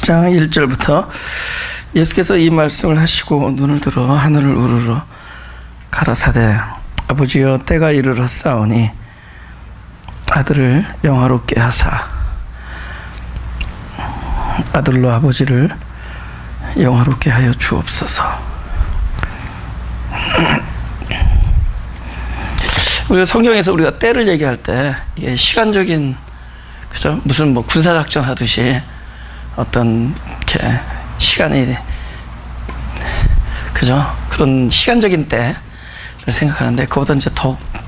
7장 1절부터 예수께서 이 말씀을 하시고 눈을 들어 하늘을 우러러 가라사대 아버지여 때가 이르렀사오니 아들을 영화롭게 하사 아들로 아버지를 영화롭게 하여 주옵소서. 우리가 성경에서 우리가 때를 얘기할 때 이게 시간적인, 그죠? 무슨 뭐 군사작전 하듯이 어떤 이렇게 시간이, 그죠? 그런 시간적인 때를 생각하는데 그보다 이제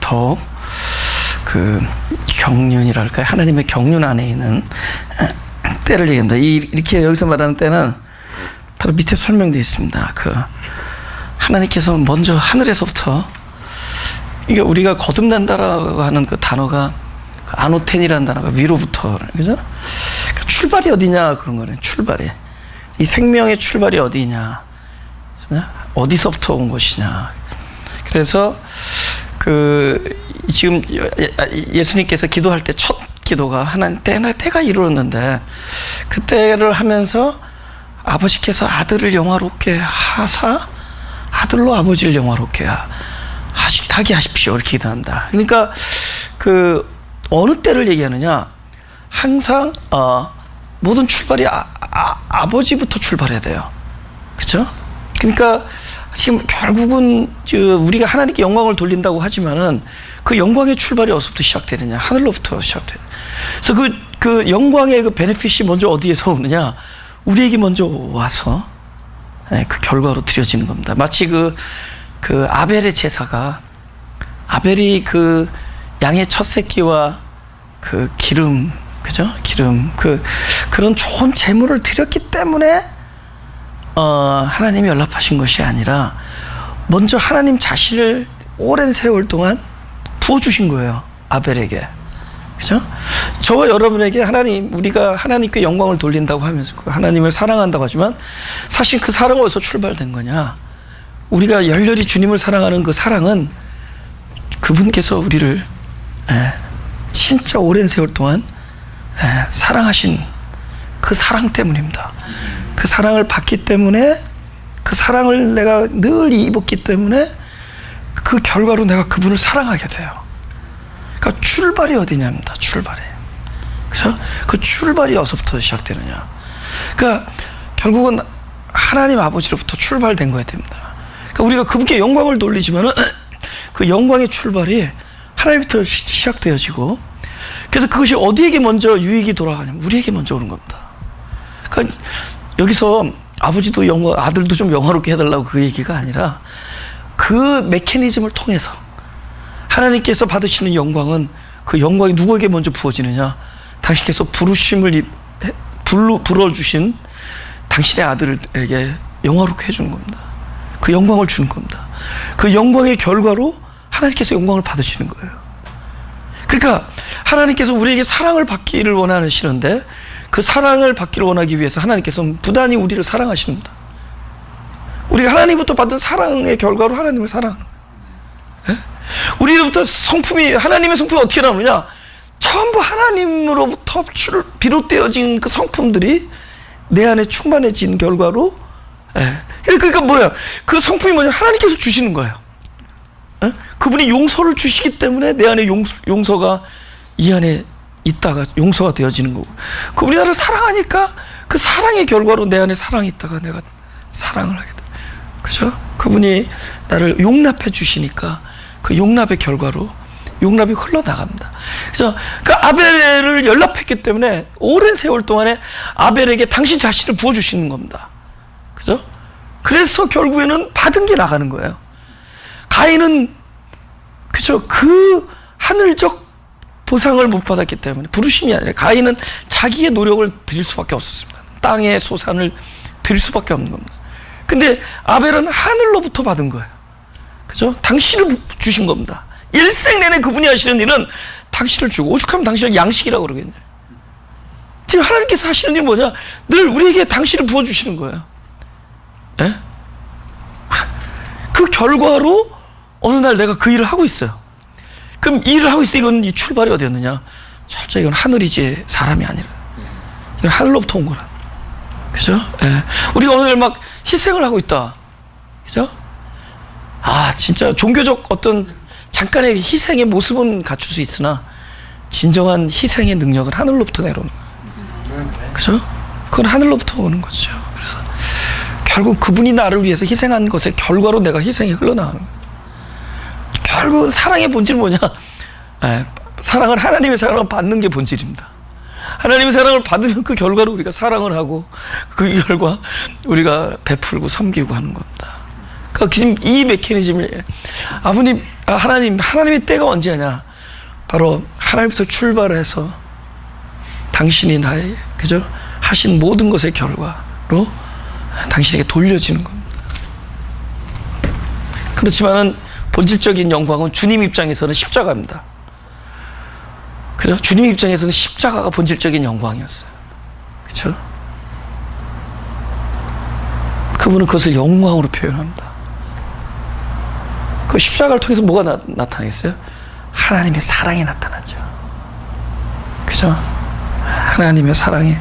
더욱 그 경륜이랄까요? 하나님의 경륜 안에 있는 때를 얘기합니다. 이렇게 여기서 말하는 때는 바로 밑에 설명되어 있습니다. 그 하나님께서 먼저 하늘에서부터, 이게 우리가 거듭난다라고 하는 그 단어가 아노텐이라는 단어가 위로부터, 그죠? 그러니까 출발이 어디냐 그런 거네. 출발이, 이 생명의 출발이 어디냐, 어디서부터 온 것이냐. 그래서 그 지금 예수님께서 기도할 때 첫 기도가 하나님 때가 이루었는데, 그 때를 하면서 아버지께서 아들을 영화롭게 하사 아들로 아버지를 영화롭게 하게 하십시오, 이렇게 기도한다. 그러니까 그 어느 때를 얘기하느냐, 항상 모든 출발이 아버지부터 출발해야 돼요. 그렇죠? 그러니까 지금 결국은 우리가 하나님께 영광을 돌린다고 하지만은 그 영광의 출발이 어디서부터 시작되느냐, 하늘로부터 시작돼요. 그래서 그 영광의 그 베네핏이 먼저 어디에서 오느냐, 우리에게 먼저 와서 그 결과로 드려지는 겁니다. 마치 그 아벨의 제사가, 아벨이 그 양의 첫 새끼와 그 기름, 그죠? 기름, 그런 좋은 제물을 드렸기 때문에 하나님이 연락하신 것이 아니라 먼저 하나님 자신을 오랜 세월 동안 부어주신 거예요, 아벨에게. 그죠? 저와 여러분에게 우리가 하나님께 영광을 돌린다고 하면서 하나님을 사랑한다고 하지만 사실 그 사랑은 어디서 출발된 거냐? 우리가 열렬히 주님을 사랑하는 그 사랑은 그분께서 우리를 진짜 오랜 세월 동안 사랑하신 그 사랑 때문입니다. 그 사랑을 받기 때문에, 그 사랑을 내가 늘 입었기 때문에 그 결과로 내가 그분을 사랑하게 돼요. 그러니까 출발이 어디냐입니다. 출발이. 그래서 그 출발이 어디서부터 시작되느냐. 그러니까 결국은 하나님 아버지로부터 출발된 거야 됩니다. 그러니까 우리가 그분께 영광을 돌리지만은 그 영광의 출발이 하나님부터 시작되어지고, 그래서 그것이 어디에게 먼저 유익이 돌아가냐면 우리에게 먼저 오는 겁니다. 그러니까 여기서 아버지도 아들도 좀 영화롭게 해달라고 그 얘기가 아니라, 그 메커니즘을 통해서 하나님께서 받으시는 영광은, 그 영광이 누구에게 먼저 부어지느냐, 당신께서 불러주신 당신의 아들에게 영화롭게 해주는 겁니다. 그 영광을 주는 겁니다. 그 영광의 결과로 하나님께서 영광을 받으시는 거예요. 그러니까 하나님께서 우리에게 사랑을 받기를 원하시는데, 그 사랑을 받기를 원하기 위해서 하나님께서 부단히 우리를 사랑하십니다. 우리가 하나님부터 받은 사랑의 결과로 하나님을 사랑하는 거예요. 우리로부터 하나님의 성품이 어떻게 나오느냐, 전부 하나님으로부터 비롯되어진 그 성품들이 내 안에 충만해진 결과로, 그러니까 뭐야, 그 성품이 뭐냐, 하나님께서 주시는 거예요. 그분이 용서를 주시기 때문에 내 안에 용서가 이 안에 있다가 용서가 되어지는 거고, 그분이 나를 사랑하니까 그 사랑의 결과로 내 안에 사랑이 있다가 내가 사랑을 하게 돼. 그죠? 그분이 나를 용납해 주시니까 그 용납의 결과로 용납이 흘러나갑니다. 그래서 그 아벨을 연락했기 때문에 오랜 세월 동안에 아벨에게 당신 자신을 부어주시는 겁니다. 그죠? 그래서 결국에는 받은 게 나가는 거예요. 가인은, 그죠? 그 하늘적 보상을 못 받았기 때문에, 부르심이 아니라 가인은 자기의 노력을 드릴 수밖에 없었습니다. 땅의 소산을 드릴 수밖에 없는 겁니다. 근데 아벨은 하늘로부터 받은 거예요. 그죠? 당신을 주신 겁니다. 일생 내내 그분이 하시는 일은 당신을 주고, 오죽하면 당신을 양식이라고 그러겠네요. 지금 하나님께서 하시는 일이 뭐냐? 늘 우리에게 당신을 부어주시는 거예요. 그 결과로 어느 날 내가 그 일을 하고 있어요. 그럼 이 일을 하고 있어. 이건 이 출발이 어디였느냐? 철저히 이건 하늘이지 사람이 아니라, 이건 하늘로부터 온 거라. 그죠? 예. 우리가 오늘 막 희생을 하고 있다. 그죠? 아, 진짜 종교적 어떤 잠깐의 희생의 모습은 갖출 수 있으나 진정한 희생의 능력은 하늘로부터 내려오는 거예요. 그죠? 그건 하늘로부터 오는 거죠. 그래서 결국 그분이 나를 위해서 희생한 것의 결과로 내가 희생이 흘러나가는 거예요. 결국은 사랑의 본질은 뭐냐? 사랑을, 하나님의 사랑을 받는 게 본질입니다. 하나님의 사랑을 받으면 그 결과로 우리가 사랑을 하고 그 결과 우리가 베풀고 섬기고 하는 겁니다. 그러니까 지금 이 메커니즘을 하나님의 때가 언제냐? 바로 하나님부터 출발해서 당신이 나의, 그죠? 하신 모든 것의 결과로 당신에게 돌려지는 겁니다. 그렇지만은 본질적인 영광은 주님 입장에서는 십자가입니다. 그죠? 주님 입장에서는 십자가가 본질적인 영광이었어요. 그죠? 그분은 그것을 영광으로 표현합니다. 그 십자가를 통해서 뭐가 나타나겠어요? 하나님의 사랑이 나타나죠. 그죠? 하나님의 사랑이,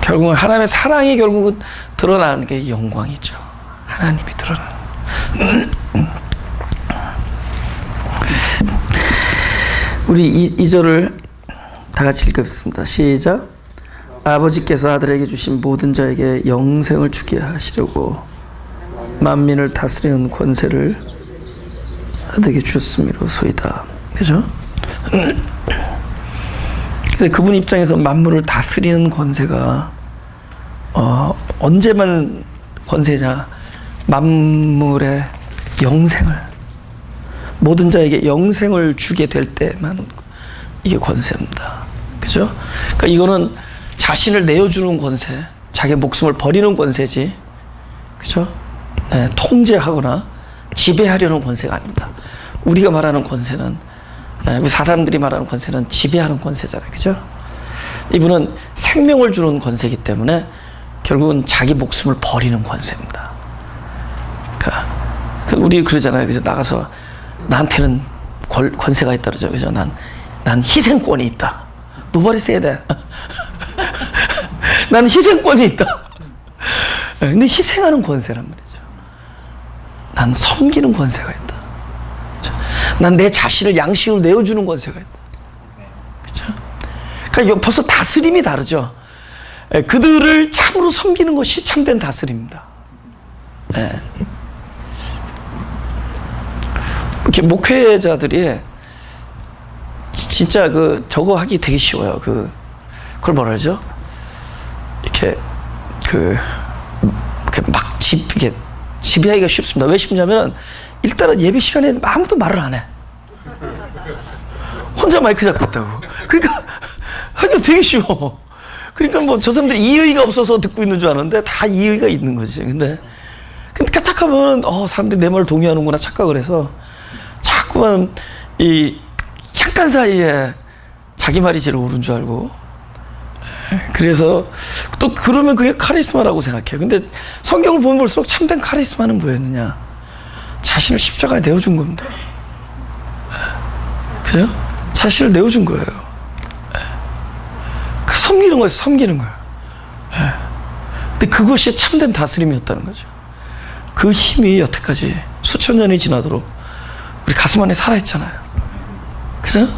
결국은 하나님의 사랑이 결국은 드러나는 게 영광이죠. 하나님이 드러나는. 우리 이 절을 다 같이 읽겠습니다. 시작. 아버지께서 아들에게 주신 모든 자에게 영생을 주게 하시려고 만민을 다스리는 권세를 아들에게 주셨음이로소이다. 그죠? 근데 그분 입장에서 만물을 다스리는 권세가 언제만 권세냐? 만물의 영생을, 모든 자에게 영생을 주게 될 때만 이게 권세입니다. 그죠? 그러니까 이거는 자신을 내어주는 권세, 자기 목숨을 버리는 권세지, 그죠? 통제하거나 지배하려는 권세가 아닙니다. 우리가 말하는 권세는, 우리 사람들이 말하는 권세는 지배하는 권세잖아요. 그죠? 이분은 생명을 주는 권세이기 때문에 결국은 자기 목숨을 버리는 권세입니다. 그러니까 우리 그러잖아요. 그래서 나가서 나한테는 권세가 있다 그러죠. 그죠? 난 희생권이 있다. Nobody say that. 난 희생권이 있다. 근데 희생하는 권세란 말이죠. 난 섬기는 권세가 있다. 난 내 자신을 양식으로 내어주는 권세가 있다. 그죠? 그러니까 벌써 다스림이 다르죠. 그들을 참으로 섬기는 것이 참된 다스림입니다. 이렇게 목회자들이 진짜 저거 하기 되게 쉬워요. 그걸 뭐라 그러죠? 이렇게 막 이렇게 지배하기가 쉽습니다. 왜 쉽냐면 일단은 예배 시간에 아무도 말을 안 해. 혼자 마이크 잡고 있다고. 그러니까 하기가 되게 쉬워. 그러니까 뭐 저 사람들이 이의가 없어서 듣고 있는 줄 아는데 다 이의가 있는 거지. 근데 딱 하면 사람들이 내 말을 동의하는구나 착각을 해서 자꾸만 잠깐 사이에 자기 말이 제일 옳은 줄 알고, 그래서 또 그러면 그게 카리스마라고 생각해요. 근데 성경을 보면 볼수록 참된 카리스마는 뭐였느냐? 자신을 십자가에 내어준 겁니다. 그죠? 자신을 내어준 거예요. 섬기는 거예요. 섬기는 거예요. 근데 그것이 참된 다스림이었다는 거죠. 그 힘이 여태까지 수천 년이 지나도록 우리 가슴 안에 살아있잖아요. 그죠?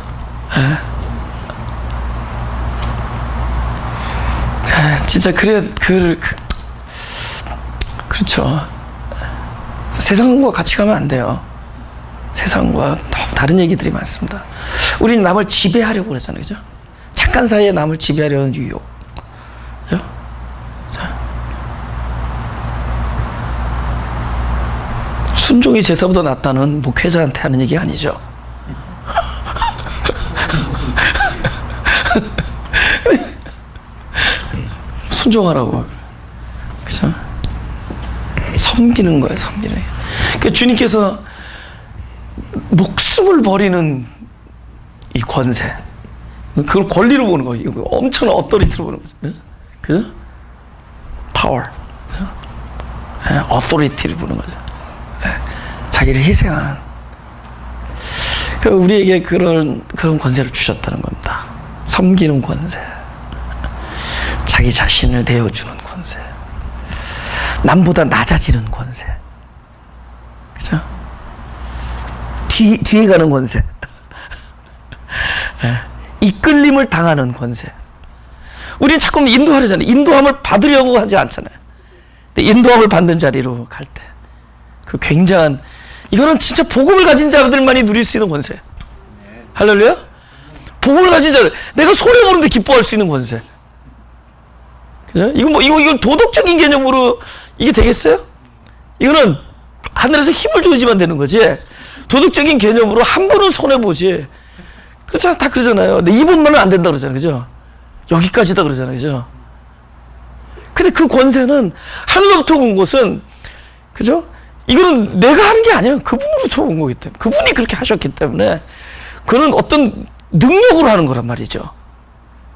진짜 그렇죠. 세상과 같이 가면 안 돼요. 세상과 너무 다른 얘기들이 많습니다. 우리는 남을 지배하려고 그러잖아요. 그죠? 잠깐 사이에 남을 지배하려는 유혹. 그죠? 순종이 제사보다 낫다는 목회자한테 하는 얘기 아니죠. 순종하라고. 그죠? 섬기는 거예요, 섬기는. 그러니까 주님께서 목숨을 버리는 이 권세, 그걸 권리로 보는 거예요. 엄청난 어토리티로 보는 거죠. 그죠? 파워. 그죠? 어토리티를 보는 거죠. 자기를 희생하는. 우리에게 그런 권세를 주셨다는 겁니다. 섬기는 권세. 자기 자신을 내어주는 권세. 남보다 낮아지는 권세. 그죠? 뒤에 가는 권세. 이끌림을 당하는 권세. 우리는 자꾸 인도하려잖아요. 인도함을 받으려고 하지 않잖아요. 근데 인도함을 받는 자리로 갈 때, 그 굉장한, 이거는 진짜 복음을 가진 자들만이 누릴 수 있는 권세. 할렐루야? 복음을 가진 자들, 내가 소리 모르는데 기뻐할 수 있는 권세. 그죠? 이거 도덕적인 개념으로 이게 되겠어요? 이거는 하늘에서 힘을 줘야지만 되는 거지. 도덕적인 개념으로 한 분은 손해보지. 그렇잖아. 다 그러잖아요. 근데 이분만은 안 된다 그러잖아요. 그죠? 여기까지다 그러잖아요. 그죠? 근데 그 권세는 하늘로부터 온 것은, 그죠? 이거는 내가 하는 게 아니에요. 그분으로부터 온 거기 때문에. 그분이 그렇게 하셨기 때문에 그는 어떤 능력으로 하는 거란 말이죠.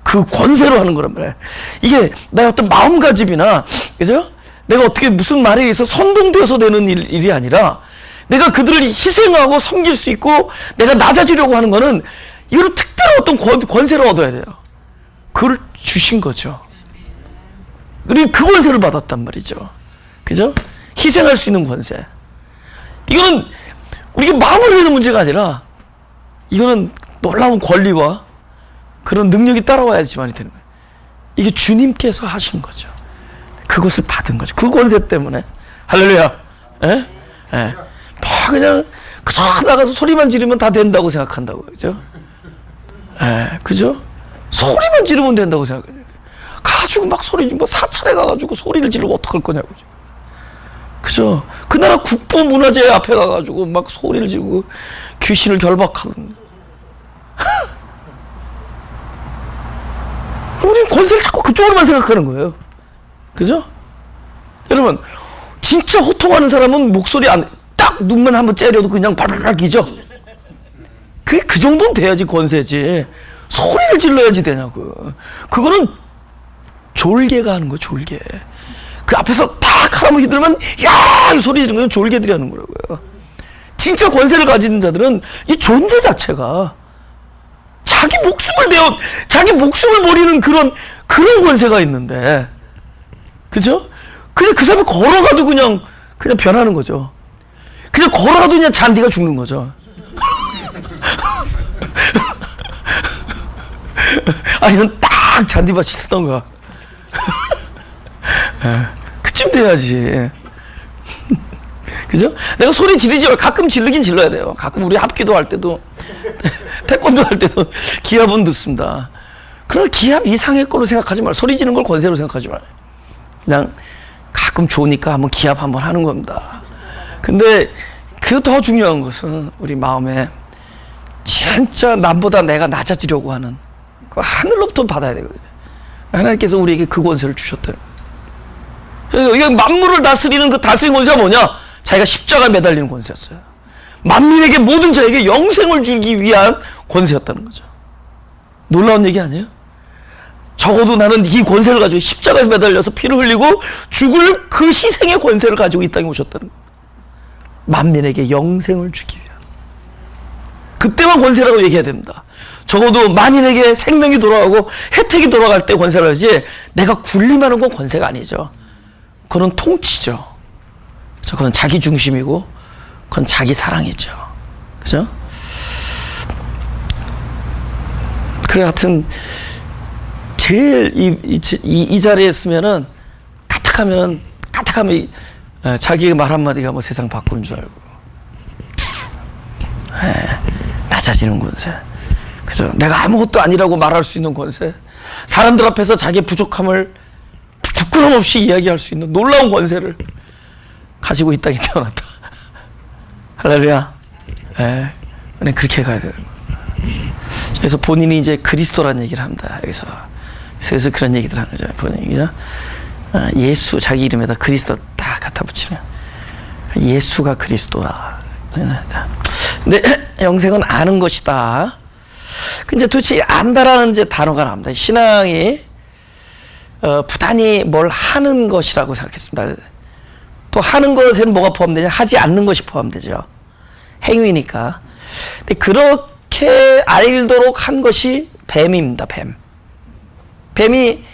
그 권세로 하는 거란 말이에요. 이게 나의 어떤 마음가짐이나, 그죠? 내가 어떻게 무슨 말에 의해서 선동되어서 되는 일이 아니라, 내가 그들을 희생하고 섬길 수 있고 내가 낮아지려고 하는 거는 이거는 특별한 어떤 권세를 얻어야 돼요. 그걸 주신 거죠. 우리 그 권세를 받았단 말이죠. 그죠? 희생할 수 있는 권세. 이거는 우리가 마음으로 되는 문제가 아니라, 이거는 놀라운 권리와 그런 능력이 따라와야지만이 되는 거예요. 이게 주님께서 하신 거죠. 그것을 받은 거죠. 그 권세 때문에. 할렐루야. 예? 예. 그냥 그저 나가서 소리만 지르면 다 된다고 생각한다고. 그죠? 예. 그죠? 소리만 지르면 된다고 생각해요. 가지고 막 소리, 뭐 사찰에 가가지고 소리를 지르고 어떡할 거냐고. 그죠? 그 나라 국보문화재 앞에 가가지고 막 소리를 지르고 귀신을 결박하는. 우리는 권세를 자꾸 그쪽으로만 생각하는 거예요. 그죠? 여러분, 진짜 호통하는 사람은 목소리 딱 눈만 한번 째려도 그냥 발발발 기죠? 그 정도는 돼야지 권세지. 소리를 질러야지 되냐고. 그거는 졸개가 하는 거예요, 졸개. 그 앞에서 딱 하라면 휘두르면, 야! 소리 지르는 건 졸개들이 하는 거라고요. 진짜 권세를 가진 자들은 이 존재 자체가 자기 목숨을 버리는 그런 권세가 있는데, 그죠? 그냥 그 사람이 걸어가도 그냥 변하는 거죠. 그냥 걸어가도 그냥 잔디가 죽는 거죠. 아니면 딱 잔디밭이 쓰던가. 그쯤 돼야지. 그죠? 내가 소리 지르지 말고 가끔 지르긴 질러야 돼요. 가끔 우리 합기도 할 때도, 태권도 할 때도 기합은 듣습니다. 그러나 기합 이상의 거로 생각하지 말고, 소리 지르는 걸 권세로 생각하지 말아요. 그냥 가끔 좋으니까 한번 기합 한번 하는 겁니다. 근데 그 더 중요한 것은 우리 마음에 진짜 남보다 내가 낮아지려고 하는 그 하늘로부터 받아야 되거든요. 하나님께서 우리에게 그 권세를 주셨대요. 이게 만물을 다스리는 그 다스리는 권세가 뭐냐? 자기가 십자가에 매달리는 권세였어요. 만민에게, 모든 자에게 영생을 주기 위한 권세였다는 거죠. 놀라운 얘기 아니에요? 적어도 나는 이 권세를 가지고 십자가에 매달려서 피를 흘리고 죽을 그 희생의 권세를 가지고 이 땅에 오셨다는 거예요. 만민에게 영생을 주기 위한. 그때만 권세라고 얘기해야 됩니다. 적어도 만인에게 생명이 돌아가고 혜택이 돌아갈 때 권세를 하지, 내가 군림하는 건 권세가 아니죠. 그건 통치죠. 그건 자기 중심이고, 그건 자기 사랑이죠. 그죠? 그래, 하여튼, 제일 이 자리에 있으면은, 까딱하면, 자기의 말 한마디가 뭐 세상 바꾸는 줄 알고. 낮아지는 권세. 그죠? 내가 아무것도 아니라고 말할 수 있는 권세. 사람들 앞에서 자기의 부족함을 부끄럼 없이 이야기할 수 있는 놀라운 권세를 가지고 이 땅에 태어났다. 할렐루야. 네, 그렇게 가야 돼요. 그래서 본인이 이제 그리스도라는 얘기를 합니다. 여기서. 그래서 그런 얘기들 하는 거죠. 본인이. 예수, 자기 이름에다 그리스도 딱 갖다 붙이면. 예수가 그리스도라. 근데 영생은 아는 것이다. 근데 도대체 안다라는 이제 단어가 나옵니다. 신앙이 부단히 뭘 하는 것이라고 생각했습니다. 또 하는 것에는 뭐가 포함되냐? 하지 않는 것이 포함되죠. 행위니까. 근데 그렇게 알도록 한 것이 뱀입니다. 뱀이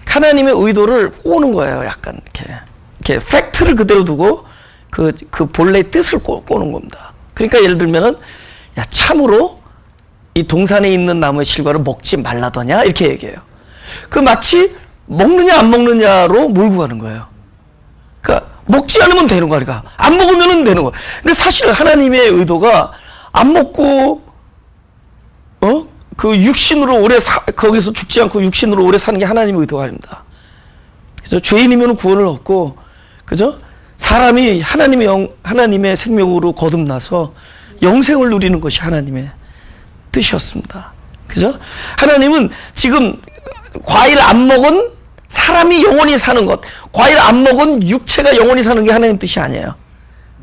하나님의 의도를 꼬는 거예요. 약간 이렇게 이렇게 팩트를 그대로 두고 그 본래의 뜻을 꼬는 겁니다. 그러니까 예를 들면은 야 참으로 이 동산에 있는 나무의 실과를 먹지 말라더냐 이렇게 얘기해요. 그 마치 먹느냐 안 먹느냐로 몰고 가는 거예요. 그러니까 먹지 않으면 되는 거야. 그러니까 안 먹으면 되는 거야. 근데 사실 하나님의 의도가 안 먹고 그 육신으로 오래 거기서 죽지 않고 육신으로 오래 사는 게 하나님의 의도가 아닙니다. 그죠? 죄인이면 구원을 얻고, 그죠? 사람이 하나님의 생명으로 거듭나서 영생을 누리는 것이 하나님의 뜻이었습니다. 그죠? 하나님은 지금 과일 안 먹은 사람이 영원히 사는 것, 과일 안 먹은 육체가 영원히 사는 게 하나님의 뜻이 아니에요.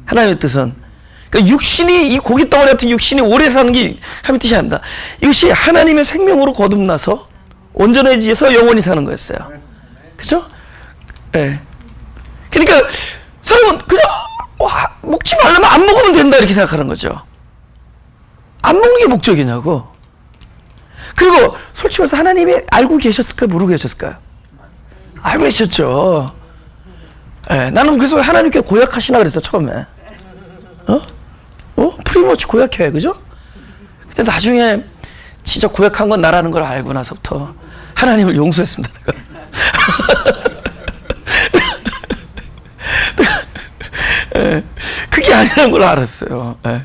하나님의 뜻은. 그러니까 육신이, 이 고기 덩어리 같은 육신이 오래 사는 게 하나님의 뜻이 아닙니다. 이것이 하나님의 생명으로 거듭나서 온전해져서 영원히 사는 거였어요. 그죠? 예. 네. 그러니까 사람은 그냥 먹지 말라면 안 먹으면 된다 이렇게 생각하는 거죠. 안 먹는 게 목적이냐고. 그리고 솔직히 말해서 하나님이 알고 계셨을까요? 모르고 계셨을까요? 알고 계셨죠. 예, 나는 그래서 하나님께 고약하시나 그랬어 처음에. 프리머치 고약해, 그죠? 근데 나중에 진짜 고약한 건 나라는 걸 알고 나서부터 하나님을 용서했습니다. 예, 그게 아니라는 걸 알았어요. 예.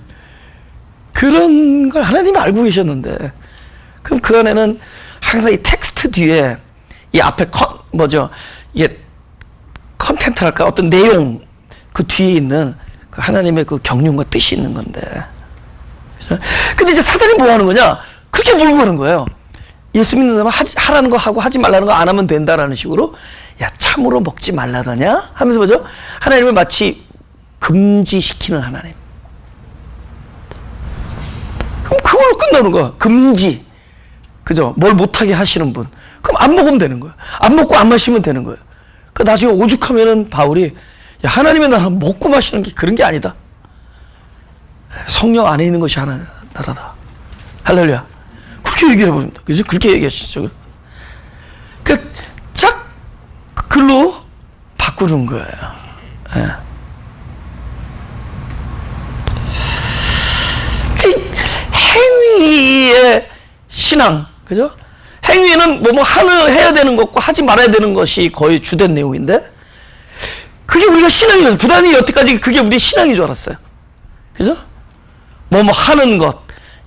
그런 걸 하나님이 알고 계셨는데, 그럼 그 안에는 항상 이 텍스트 뒤에 이 앞에 이게 컨텐츠랄까 어떤 내용 그 뒤에 있는 그 하나님의 그 경륜과 뜻이 있는 건데. 그죠? 근데 이제 사단이 뭐 하는 거냐? 그렇게 몰고 가는 거예요. 예수 믿는 사람은 하라는 거 하고 하지 말라는 거 안 하면 된다라는 식으로, 야 참으로 먹지 말라더냐 하면서 뭐죠? 하나님을 마치 금지시키는 하나님. 그럼 그걸로 끝나는 거야. 금지. 그죠? 뭘 못하게 하시는 분. 그럼 안 먹으면 되는 거야. 안 먹고 안 마시면 되는 거야. 그 나중에 오죽하면은 바울이, 야, 하나님의 나라는 먹고 마시는 게 그런 게 아니다. 성령 안에 있는 것이 하나님 나라다. 할렐루야. 그렇게 얘기를 해버립니다. 그죠? 그렇게 얘기하시죠. 짝 글로 바꾸는 거예요. 예. 행위의 신앙, 그죠? 행위는 해야 되는 것과 하지 말아야 되는 것이 거의 주된 내용인데, 그게 우리가 신앙이었어요. 부단히 여태까지 그게 우리 신앙인 줄 알았어요. 그죠? 하는 것.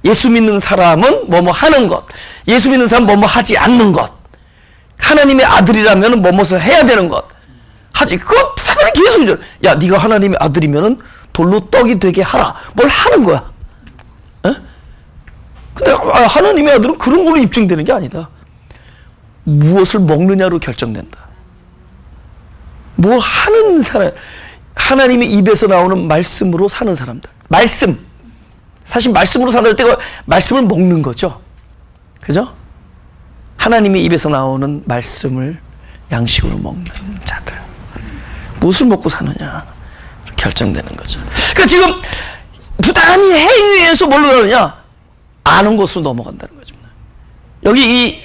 예수 믿는 사람은 하는 것. 예수 믿는 사람은 하지 않는 것. 하나님의 아들이라면 무엇을 해야 되는 것. 그거 사단이 계속 이제, 야, 네가 하나님의 아들이면은 돌로 떡이 되게 하라. 뭘 하는 거야. 에? 근데 하나님의 아들은 그런 걸로 입증되는 게 아니다. 무엇을 먹느냐로 결정된다. 뭘 하는 사람, 하나님의 입에서 나오는 말씀으로 사는 사람들. 말씀. 사실 말씀으로 사는 때가 말씀을 먹는 거죠. 그죠? 하나님의 입에서 나오는 말씀을 양식으로 먹는 자들. 무엇을 먹고 사느냐 결정되는 거죠. 그러니까 지금 부단히 행위에서 뭘로 가느냐? 아는 것으로 넘어간다는 거죠. 여기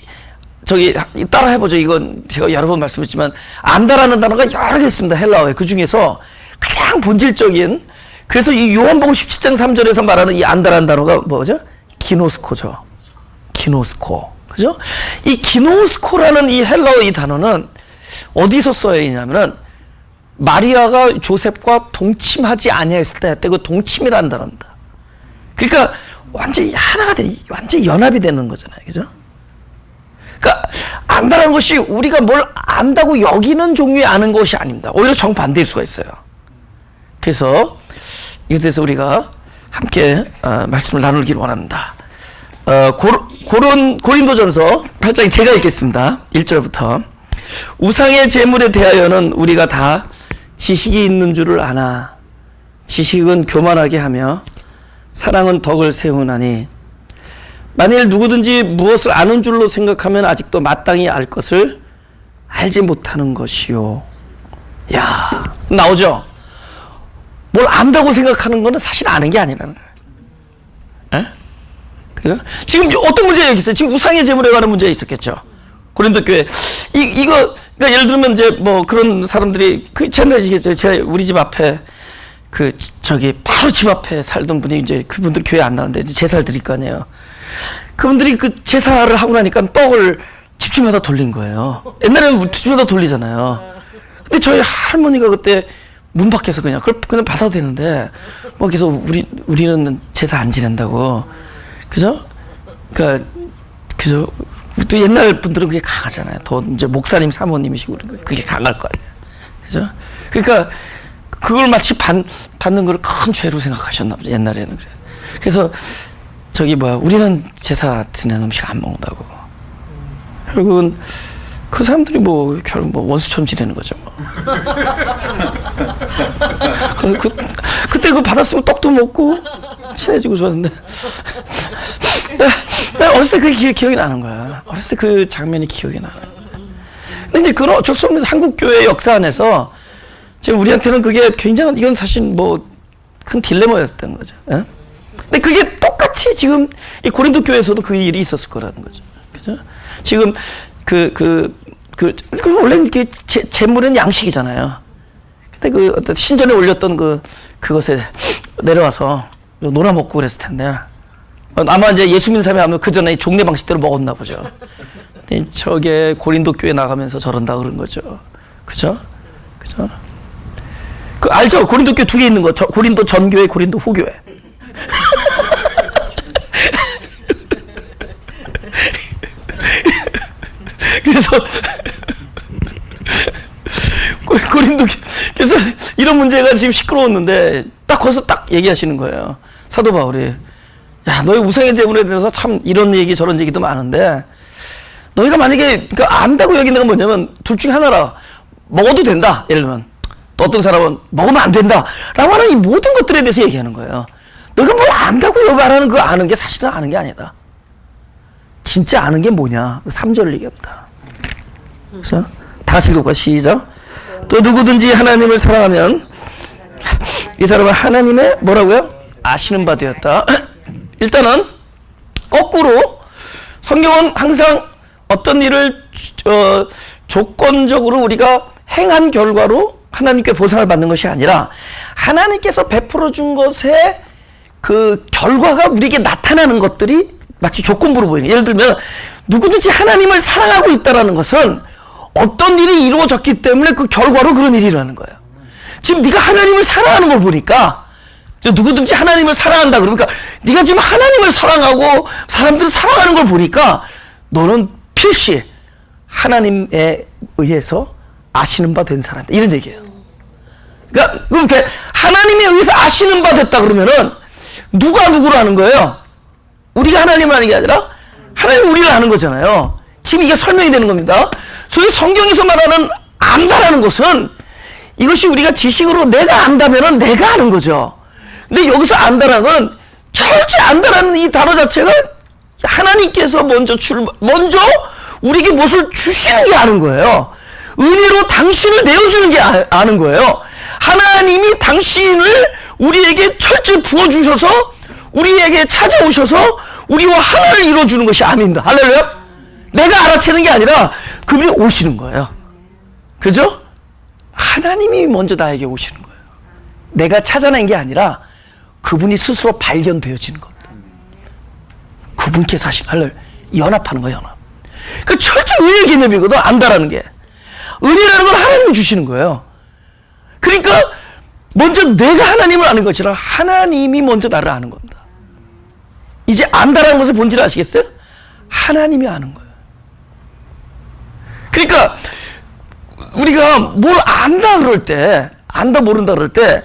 따라 해보죠. 이건 제가 여러 번 말씀했지만, 안다라는 단어가 여러 개 있습니다. 헬라어에. 그 중에서 가장 본질적인, 그래서 이 요한복음 17장 3절에서 말하는 이 안다라는 단어가 뭐죠? 기노스코죠. 기노스코. 그죠? 이 기노스코라는 이 헬라어 이 단어는 어디서 써야 되냐면은, 마리아가 조셉과 동침하지 아니했을 때 그 동침이라는 단어입니다. 그러니까 완전히 하나가 되는, 완전히 연합이 되는 거잖아요. 그죠? 그러니까 안다라는 것이 우리가 뭘 안다고 여기는 종류의 아는 것이 아닙니다. 오히려 정반대일 수가 있어요. 그래서 이에 대해서 우리가 함께 말씀을 나누길 원합니다. 고린도전서 8장 제가 읽겠습니다. 1절부터. 우상의 제물에 대하여는 우리가 다 지식이 있는 줄을 아나 지식은 교만하게 하며 사랑은 덕을 세우나니 만일 누구든지 무엇을 아는 줄로 생각하면 아직도 마땅히 알 것을 알지 못하는 것이요. 야, 나오죠? 뭘 안다고 생각하는 거는 사실 아는 게 아니라는 거예요. 그죠? 지금 어떤 문제가 여기 있어요? 지금 우상의 제물에 관한 문제가 있었겠죠. 고린도 교회. 이거 그러니까 예를 들면 이제 뭐 그런 사람들이 그 옛날에 제 우리 집 앞에 그 저기 바로 집 앞에 살던 분이 이제 그분들 교회 안 나왔는데 이제 제사를 드릴 거 아니에요. 그분들이 그 제사를 하고 나니까 떡을 집집마다 돌린 거예요. 옛날에는 집집마다 돌리잖아요. 근데 저희 할머니가 그때 문 밖에서 그냥 그걸 그냥 받아도 되는데 뭐 그래서 우리는 제사 안 지낸다고, 그죠? 그러니까 그죠? 또 옛날 분들은 그게 강하잖아요. 더 이제 목사님 사모님이시고 그게 강할 거 아니에요, 그죠? 그러니까 그걸 마치 받는 걸 큰 죄로 생각하셨나 보죠, 옛날에는. 그래서 저기 뭐야, 우리는 제사 드는 음식 안 먹는다고. 결국은 그 사람들이 뭐 결국 뭐 원수처럼 지내는 거죠. 뭐. 그때 그거 받았으면 떡도 먹고 친해지고 좋았는데. 어렸을 때 그게 기억이 나는 거야. 어렸을 때 그 장면이 기억이 나. 근데 이제 그런 어쩔 수 없는 한국 교회 역사 안에서 지금 우리한테는 그게 굉장한, 이건 사실 뭐 큰 딜레마였던 거죠. 예? 근데 그게 똑같이 지금 이 고린도 교회에서도 그 일이 있었을 거라는 거죠. 그죠? 지금 원래 이게 재물은 양식이잖아요. 근데 그 어떤 신전에 올렸던 그것에 내려와서 놀아 먹고 그랬을 텐데, 아마 이제 예수 믿는 사람이 하면 그 전에 종례 방식대로 먹었나 보죠. 근데 저게 고린도 교회 나가면서 저런다 그런 거죠. 그죠? 그죠? 그 알죠? 고린도 교회 두 개 있는 거. 고린도 전교회, 고린도 후교회. 그래서 고린도, 그래서 이런 문제가 지금 시끄러웠는데 딱 거기서 딱 얘기하시는 거예요. 사도 바울이, 야, 너희 우상의 제물에 대해서 참 이런 얘기 저런 얘기도 많은데, 너희가 만약에 안다고 여기는 건 뭐냐면 둘 중에 하나라. 먹어도 된다, 예를 들면. 또 어떤 사람은 먹으면 안 된다 라고 하는 이 모든 것들에 대해서 얘기하는 거예요. 너희가 뭘 안다고 여기 말하는 그 아는 게 사실은 아는 게 아니다. 진짜 아는 게 뭐냐, 3절을 얘기합니다. 그래서 다 같이 읽어볼까요? 시작. 또 누구든지 하나님을 사랑하면 이 사람은 하나님의 뭐라고요? 아시는 바 되었다. 일단은 거꾸로 성경은 항상 어떤 일을 조건적으로 우리가 행한 결과로 하나님께 보상을 받는 것이 아니라 하나님께서 베풀어 준 것의 그 결과가 우리에게 나타나는 것들이 마치 조건부로 보이는 거예요. 예를 들면 누구든지 하나님을 사랑하고 있다는 것은 어떤 일이 이루어졌기 때문에 그 결과로 그런 일이 일어나는 거예요. 지금 네가 하나님을 사랑하는 걸 보니까, 누구든지 하나님을 사랑한다 그러니까 네가 지금 하나님을 사랑하고 사람들을 사랑하는 걸 보니까 너는 필시 하나님에 의해서 아시는 바 된 사람이다, 이런 얘기예요. 그러니까 그렇게 하나님에 의해서 아시는 바 됐다 그러면은 누가 누구를 아는 거예요? 우리가 하나님을 아는 게 아니라 하나님이 우리를 아는 거잖아요. 지금 이게 설명이 되는 겁니다. 소위 성경에서 말하는 안다라는 것은 이것이 우리가 지식으로 내가 안다면은 내가 아는 거죠. 근데 여기서 안다라는 건 철저히 안다라는 이 단어 자체가 하나님께서 먼저 우리에게 무엇을 주시는 게 아는 거예요. 은혜로 당신을 내어주는 게 아는 거예요. 하나님이 당신을 우리에게 철저히 부어주셔서 우리에게 찾아오셔서 우리와 하나를 이루어주는 것이 아닙니다. 할렐루야. 내가 알아채는 게 아니라 그분이 오시는 거예요. 그죠? 하나님이 먼저 나에게 오시는 거예요. 내가 찾아낸 게 아니라 그분이 스스로 발견되어지는 겁니다. 그분께서 하신, 할렐루야. 연합하는 거예요, 연합. 그 철저히 은혜의 개념이거든, 안다라는 게. 은혜라는 건 하나님이 주시는 거예요. 그러니까 먼저 내가 하나님을 아는 것이라 하나님이 먼저 나를 아는 겁니다. 이제 안다라는 것의 본질을 아시겠어요? 하나님이 아는 거예요. 그러니까 우리가 뭘 안다 그럴 때, 안다 모른다 그럴 때,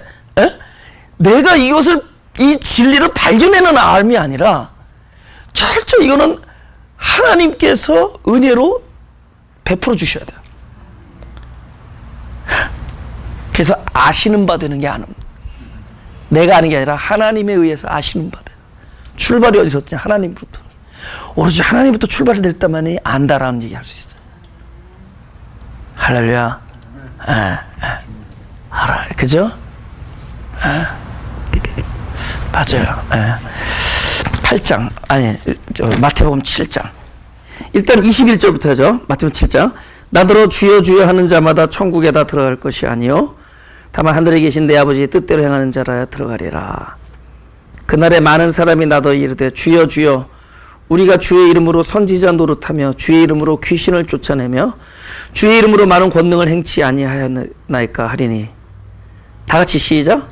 내가 이 진리를 발견해내는 알미 아니라 철저히 이거는 하나님께서 은혜로 베풀어 주셔야 돼요. 그래서 아시는 바 되는 게 아는, 내가 아는 게 아니라 하나님에 의해서 아시는 바 되는. 출발이 어디서 왔냐? 하나님부터. 오로지 하나님부터 출발이 됐다만이 안다라는 얘기 할 수 있어요. 할렐루야. 알아, 그죠? 맞아요. 8장, 아니, 마태복음 7장. 일단 21절부터 하죠. 마태복음 7장. 나더러 주여 주여 하는 자마다 천국에다 들어갈 것이 아니요 다만 하늘에 계신 내 아버지의 뜻대로 행하는 자라야 들어가리라. 그날에 많은 사람이 나더러 이르되 주여 주여 우리가 주의 이름으로 선지자 노릇하며 주의 이름으로 귀신을 쫓아내며 주의 이름으로 많은 권능을 행치 아니하였나이까 하리니. 다 같이 시작.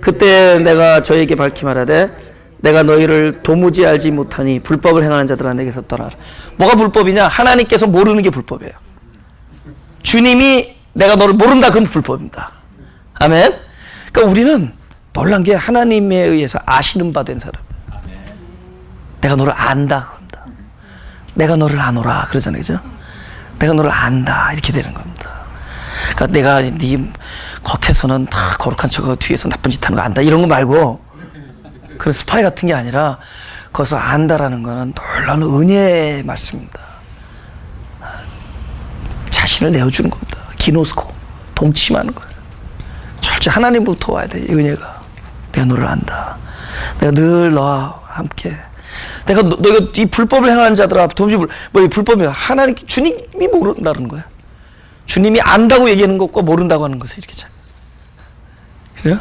그때 내가 저에게 밝히 말하되 내가 너희를 도무지 알지 못하니 불법을 행하는 자들아 내게서 떠나라. 뭐가 불법이냐? 하나님께서 모르는 게 불법이에요. 주님이 내가 너를 모른다 그러면 불법입니다. 아멘. 그러니까 우리는 놀란 게 하나님에 의해서 아시는 바 된 사람. 내가 너를 안다 그런다. 내가 너를 아노라 그러잖아요, 그죠? 내가 너를 안다 이렇게 되는 겁니다. 그러니까 내가 네 겉에서는 다 거룩한 척하고 뒤에서 나쁜 짓 하는 거 안다 이런 거 말고 그런 스파이 같은 게 아니라 거기서 안다라는 거는 놀라운 은혜의 말씀입니다. 자신을 내어주는 겁니다. 기노스코 동침하는 거예요. 철저히 하나님부터 와야 돼. 이 은혜가 내가 너를 안다. 내가 늘 너와 함께. 내가 너희가 이 불법을 행하는 자들아 도무지 이 불법이야. 하나님 주님이 모른다는 거야. 주님이 안다고 얘기하는 것과 모른다고 하는 것을 이렇게 잘. 그죠?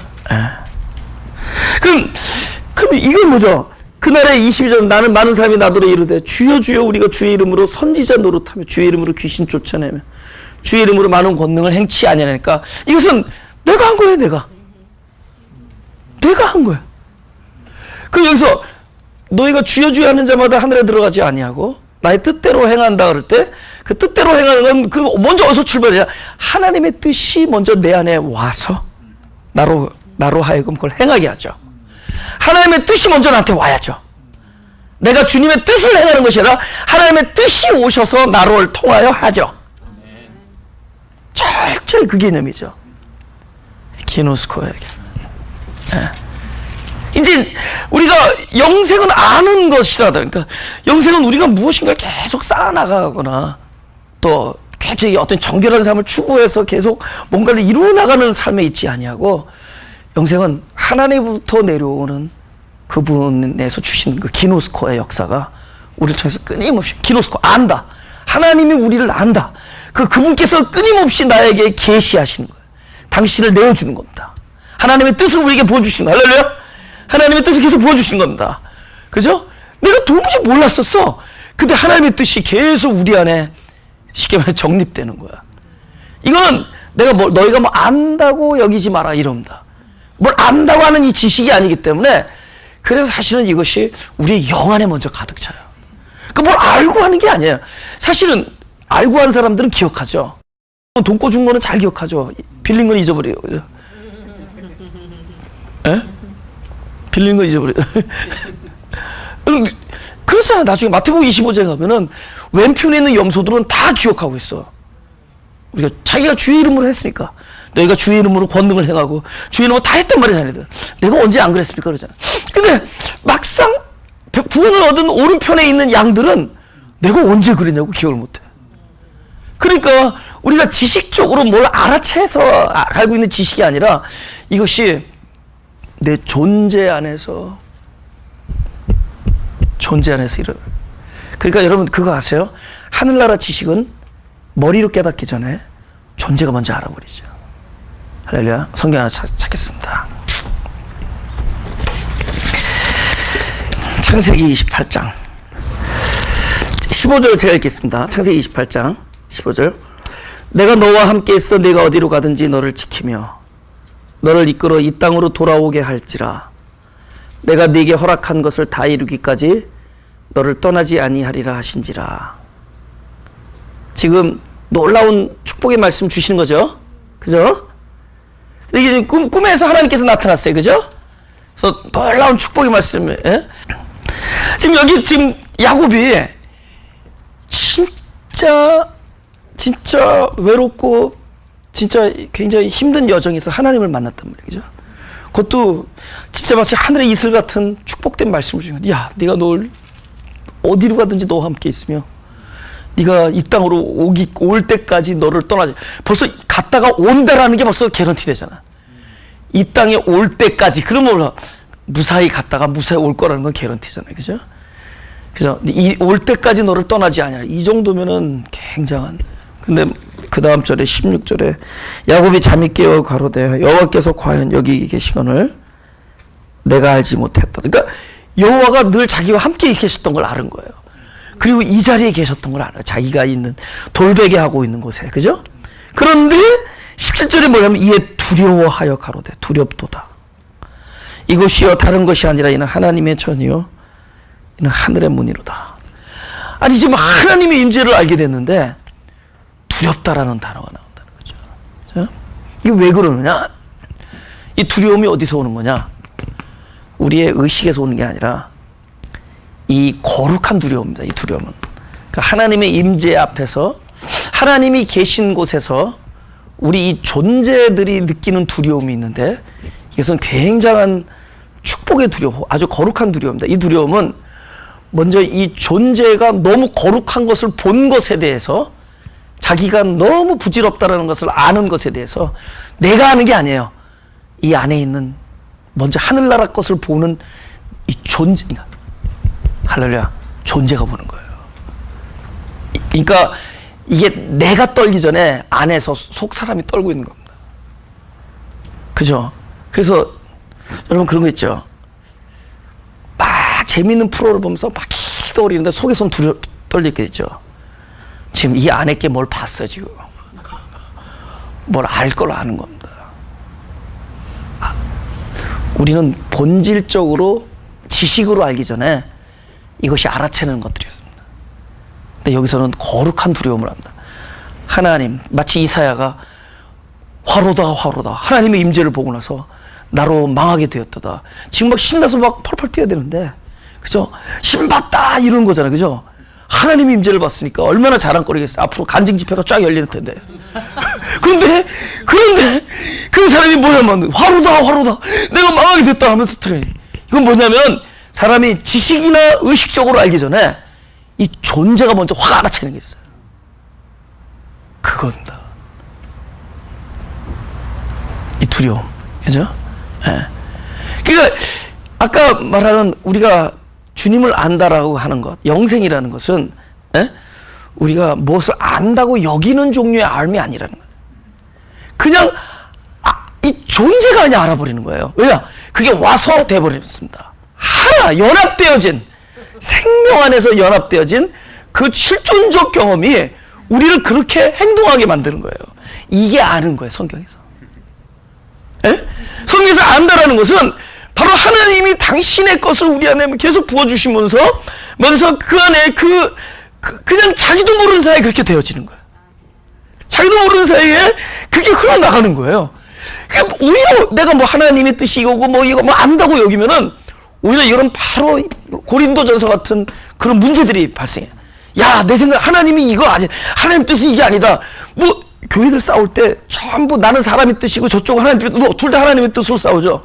그럼 이건 뭐죠? 그날에 22절 나는 많은 사람이 나더러 이르되 주여 주여 우리가 주의 이름으로 선지자 노릇하며 주의 이름으로 귀신 쫓아내며 주의 이름으로 많은 권능을 행치 아니하니까 이것은 내가 한 거예요. 내가 한 거야. 그럼 여기서 너희가 주여 주여 하는 자마다 하늘에 들어가지 아니하고 나의 뜻대로 행한다 그럴 때 그 뜻대로 행하는 건 그 먼저 어디서 출발이야? 하나님의 뜻이 먼저 내 안에 와서 나로 하여금 그걸 행하게 하죠. 하나님의 뜻이 먼저 나한테 와야죠. 내가 주님의 뜻을 행하는 것이 아니라 하나님의 뜻이 오셔서 나를 통하여 하죠. 철저히 그 개념이죠. 기노스코에게. 이제 우리가 영생은 아는 것이라다. 그러니까 영생은 우리가 무엇인가를 계속 쌓아나가거나 또 굉장히 어떤 정결한 삶을 추구해서 계속 뭔가를 이루어 나가는 삶에 있지 아니하고 영생은 하나님부터 내려오는 그분에서 주신 그 기노스코의 역사가 우리를 통해서 끊임없이 기노스코 안다. 하나님이 우리를 안다. 그분께서 끊임없이 나에게 계시하시는 거예요. 당신을 내어주는 겁니다. 하나님의 뜻을 우리에게 보여주시는 거예요. 할렐루야. 하나님의 뜻을 계속 보여주시는 겁니다. 그죠? 내가 도무지 몰랐었어. 근데 하나님의 뜻이 계속 우리 안에 쉽게 말해 정립되는 거야. 이거는 내가 너희가 뭐 안다고 여기지 마라 이럽니다. 뭘 안다고 하는 이 지식이 아니기 때문에 그래서 사실은 이것이 우리의 영 안에 먼저 가득 차요. 그러니까 뭘 알고 하는 게 아니에요. 사실은 알고 한 사람들은 기억하죠. 돈 꿔준 거는 잘 기억하죠. 빌린 건 잊어버려요. 에? 빌린 거 잊어버려요. 그렇잖아. 나중에 마태복음 25장에 가면은 왼편에 있는 염소들은 다 기억하고 있어. 우리가 자기가 주의 이름으로 했으니까. 너희가 주의 이름으로 권능을 행하고 주의 이름으로 다 했단 말이야. 자네들. 내가 언제 안 그랬습니까? 그러잖아. 근데 막상 구원을 얻은 오른편에 있는 양들은 내가 언제 그랬냐고 기억을 못해. 그러니까 우리가 지식적으로 뭘 알아채서 알고 있는 지식이 아니라 이것이 내 존재 안에서 일어나. 그러니까 여러분 그거 아세요? 하늘나라 지식은 머리로 깨닫기 전에 존재가 먼저 알아버리죠. 할렐루야. 성경 하나 찾겠습니다. 창세기 28장 15절 제가 읽겠습니다. 창세기 28장 15절 내가 너와 함께 있어 네가 어디로 가든지 너를 지키며 너를 이끌어 이 땅으로 돌아오게 할지라 내가 네게 허락한 것을 다 이루기까지 너를 떠나지 아니하리라 하신지라. 지금 놀라운 축복의 말씀 주시는 거죠. 그죠? 이게 꿈에서 하나님께서 나타났어요. 그죠? 그래서 놀라운 축복의 말씀. 예? 지금 여기 야곱이 진짜 외롭고 진짜 굉장히 힘든 여정에서 하나님을 만났단 말이에요. 그죠? 그것도 진짜 마치 하늘의 이슬 같은 축복된 말씀을 주는 거야. 야, 네가 널 어디로 가든지 너와 함께 있으며 네가 이 땅으로 올 때까지 너를 떠나지. 벌써 갔다가 온다라는 게 벌써 개런티 되잖아. 이 땅에 올 때까지. 그러면 무사히 갔다가 무사히 올 거라는 건 개런티잖아요. 그죠? 그죠? 올 때까지 너를 떠나지 않으라. 이 정도면은 굉장한 근데 그 다음 절에 16절에 야곱이 잠이 깨어 가로되 여호와께서 과연 여기 계시거늘 내가 알지 못했다. 그러니까 여호와가 늘 자기와 함께 계셨던 걸 아는 거예요. 그리고 이 자리에 계셨던 걸 알아요. 자기가 있는 돌베개 하고 있는 곳에. 그죠? 그런데 17절에 뭐냐면 이에 두려워하여 가로되 두렵도다. 이곳이요 다른 것이 아니라 이는 하나님의 전이요 이는 하늘의 문이로다. 아니 지금 하나님의 임재를 알게 됐는데 두렵다라는 단어가 나온다는 거죠. 그렇죠? 이게 왜 그러느냐? 이 두려움이 어디서 오는 거냐? 우리의 의식에서 오는 게 아니라 이 거룩한 두려움입니다. 이 두려움은. 그러니까 하나님의 임재 앞에서 하나님이 계신 곳에서 우리 이 존재들이 느끼는 두려움이 있는데 이것은 굉장한 축복의 두려움, 아주 거룩한 두려움입니다. 이 두려움은 먼저 이 존재가 너무 거룩한 것을 본 것에 대해서 자기가 너무 부질없다는 것을 아는 것에 대해서 내가 아는 게 아니에요. 이 안에 있는 먼저 하늘나라 것을 보는 이 존재, 할렐루야, 존재가 보는 거예요. 그러니까 이게 내가 떨기 전에 안에서 속 사람이 떨고 있는 겁니다. 그죠? 그래서 여러분 그런 거 있죠. 막 재미있는 프로를 보면서 막 기도리는데 속에서는 떨리게 있죠. 지금 이 안에 게 뭘 봤어 지금. 뭘 알 걸 아는 겁니다. 우리는 본질적으로 지식으로 알기 전에 이것이 알아채는 것들이었습니다. 근데 여기서는 거룩한 두려움을 합니다. 하나님, 마치 이사야가 화로다 화로다 하나님의 임재를 보고 나서 나로 망하게 되었다. 지금 막 신나서 막 펄펄 뛰어야 되는데, 그죠? 신봤다 이러는 거잖아요, 그죠? 하나님의 임재를 봤으니까 얼마나 자랑거리겠어요. 앞으로 간증 집회가 쫙 열릴 텐데. 그런데 그 사람이 뭐냐면 화로다 화로다 내가 망하게 됐다 하면서 이건 뭐냐면 사람이 지식이나 의식적으로 알기 전에 이 존재가 먼저 확 알아채는 게 있어요. 그겁니다. 이 두려움, 그죠? 예. 그러니까 아까 말하는 우리가 주님을 안다라고 하는 것, 영생이라는 것은 우리가 무엇을 안다고 여기는 종류의 알미 아니라는 거예요. 그냥 이 존재가 그냥 알아버리는 거예요. 왜냐? 그게 와서 돼버렸습니다. 하나 연합되어진, 생명 안에서 연합되어진 그 실존적 경험이 우리를 그렇게 행동하게 만드는 거예요. 이게 아는 거예요, 성경에서. 에? 성경에서 안다라는 것은 바로 하나님이 당신의 것을 우리 안에 계속 부어주시면서 그 안에 그냥 자기도 모르는 사이에 그렇게 되어지는 거예요. 자기도 모르는 사이에 그게 흘러나가는 거예요. 그러니까 오히려 내가 뭐 하나님의 뜻이 이거고 뭐 이거 뭐 안다고 여기면은 오히려 이런 바로 고린도전서 같은 그런 문제들이 발생해요. 야, 내 생각 하나님이 이거 아니, 하나님 뜻이 이게 아니다. 뭐 교회들 싸울 때 전부 나는 사람의 뜻이고 저쪽은 하나님의 뜻, 둘 다 하나님의 뜻으로 싸우죠.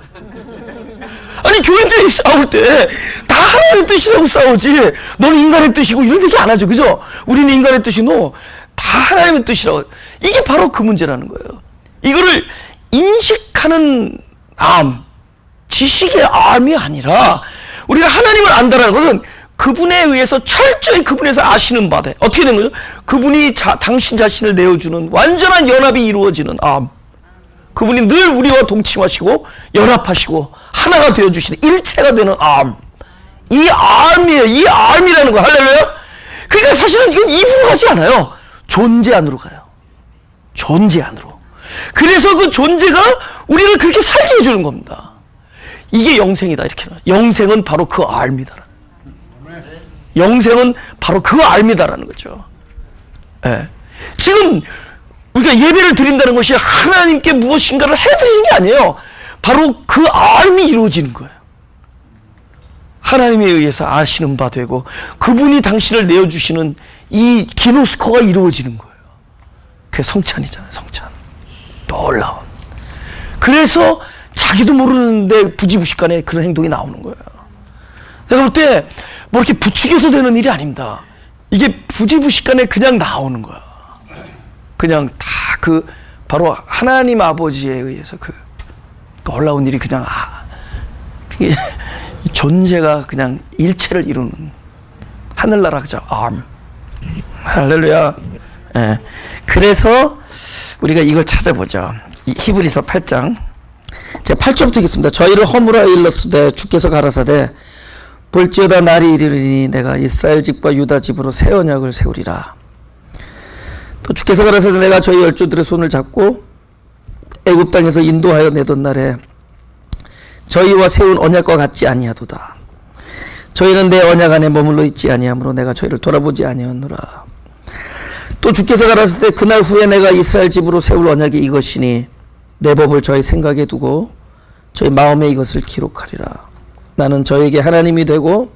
아니 교회들이 싸울 때 다 하나님의 뜻이라고 싸우지 너는 인간의 뜻이고 이런 얘기 안 하죠, 그죠? 우리는 인간의 뜻이노 다 하나님의 뜻이라고. 이게 바로 그 문제라는 거예요. 이거를 인식하는 암, 지식의 암이 아니라 우리가 하나님을 안다는 것은 그분에 의해서 철저히 그분에서 아시는 바돼. 어떻게 된 거죠? 그분이 당신 자신을 내어주는 완전한 연합이 이루어지는 암. 그분이 늘 우리와 동침하시고 연합하시고 하나가 되어주시는 일체가 되는 암. 이 암이에요. 이 암이라는 거. 할렐루야. 그러니까 사실은 이건 입으로 가지 않아요. 존재 안으로 가요. 존재 안으로. 그래서 그 존재가 우리를 그렇게 살게 해주는 겁니다. 이게 영생이다 이렇게. 영생은 바로 그 암이다. 영생은 바로 그 알미다라는 거죠. 예. 지금 우리가 예배를 드린다는 것이 하나님께 무엇인가를 해드리는 게 아니에요. 바로 그 알미 이루어지는 거예요. 하나님에 의해서 아시는 바 되고 그분이 당신을 내어주시는 이 기노스코가 이루어지는 거예요. 그게 성찬이잖아요. 성찬. 놀라운. 그래서 자기도 모르는데 부지부식간에 그런 행동이 나오는 거예요. 내가 볼 때 뭐 이렇게 부추겨서 되는 일이 아닙니다. 이게 부지부식간에 그냥 나오는 거야. 그냥 다 바로 하나님 아버지에 의해서 놀라운 일이 그냥 그게 존재가 그냥 일체를 이루는 하늘나라 그죠? 암. 할렐루야. 예. 그래서 우리가 이걸 찾아보죠. 히브리서 8장. 제가 8절부터 읽겠습니다. 저희를 허물하여 일렀으되 주께서 가라사대 볼지어다 날이 이르리니 내가 이스라엘 집과 유다 집으로 새 언약을 세우리라. 또 주께서 가라사대 내가 저희 열조들의 손을 잡고 애굽 땅에서 인도하여 내던 날에 저희와 세운 언약과 같지 아니하도다. 저희는 내 언약 안에 머물러 있지 아니하므로 내가 저희를 돌아보지 아니하노라. 또 주께서 가라사대 그날 후에 내가 이스라엘 집으로 세울 언약이 이것이니 내 법을 저희 생각에 두고 저희 마음에 이것을 기록하리라. 나는 저에게 하나님이 되고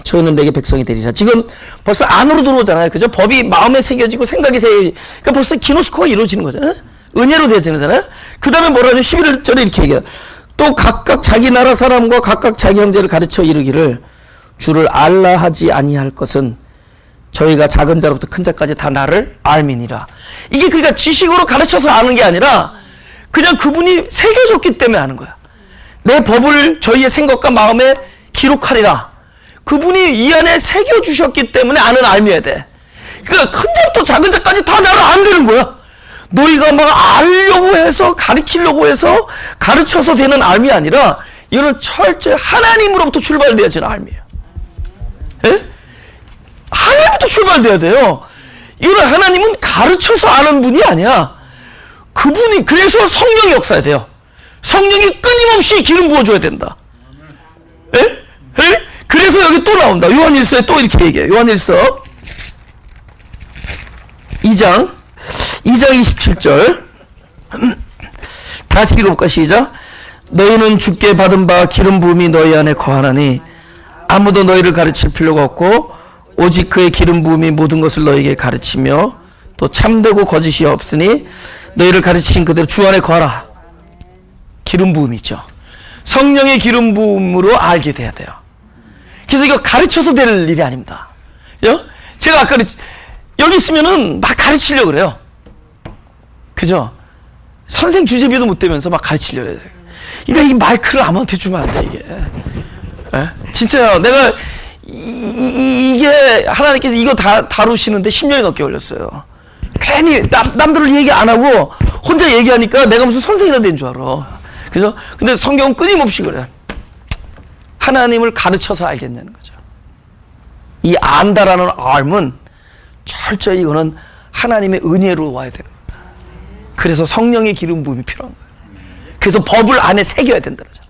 저희는 내게 백성이 되리라. 지금 벌써 안으로 들어오잖아요. 그죠? 법이 마음에 새겨지고 생각에 새겨지고 그러니까 벌써 기노스코가 이루어지는 거잖아요. 은혜로 되어지는 거잖아요. 그 다음에 뭐라 하죠? 11절에 이렇게 얘기해요. 또 각각 자기 나라 사람과 각각 자기 형제를 가르쳐 이르기를 주를 알라 하지 아니할 것은 저희가 작은 자로부터 큰 자까지 다 나를 알미니라. 이게 그러니까 지식으로 가르쳐서 아는 게 아니라 그냥 그분이 새겨줬기 때문에 아는 거야. 내 법을 저희의 생각과 마음에 기록하리라. 그분이 이 안에 새겨주셨기 때문에 아는 알미야 돼. 그러니까 큰 자부터 작은 자까지 다 나를 안되는 거야. 너희가 막 알려고 해서 가르치려고 해서 가르쳐서 되는 알미 아니라 이거는 철저히 하나님으로부터 출발되어지는 알미예요. 예? 하나님부터 출발돼야 돼요. 이거는 하나님은 가르쳐서 아는 분이 아니야. 그분이 그래서 성령이 역사해야 돼요. 성령이 끊임없이 기름 부어줘야 된다. 예? 예? 그래서 여기 또 나온다. 요한일서에 또 이렇게 얘기해요. 요한일서 2장 27절 다시 읽어볼까? 시작. 너희는 주께 받은 바 기름 부음이 너희 안에 거하나니 아무도 너희를 가르칠 필요가 없고 오직 그의 기름 부음이 모든 것을 너희에게 가르치며 또 참되고 거짓이 없으니 너희를 가르치신 그대로 주 안에 거하라. 기름 부음이 있죠. 성령의 기름 부음으로 알게 돼야 돼요. 그래서 이거 가르쳐서 될 일이 아닙니다. 제가 아까 여기 있으면은 막 가르치려고 그래요. 그죠? 선생 주제비도 못 되면서 막 가르치려고 해요. 그러니까 이 마이크를 아무한테 주면 안 돼, 이게. 예? 진짜요. 내가 이게 하나님께서 이거 다루시는데 10년이 넘게 걸렸어요. 괜히 남들을 얘기 안 하고 혼자 얘기하니까 내가 무슨 선생이나 된 줄 알아. 그죠? 근데 성경은 끊임없이 그래. 하나님을 가르쳐서 알겠냐는 거죠. 이 안다라는 알은 철저히 이거는 하나님의 은혜로 와야 되는 거야. 그래서 성령의 기름 부음이 필요한 거예요. 그래서 법을 안에 새겨야 된다 그러잖아.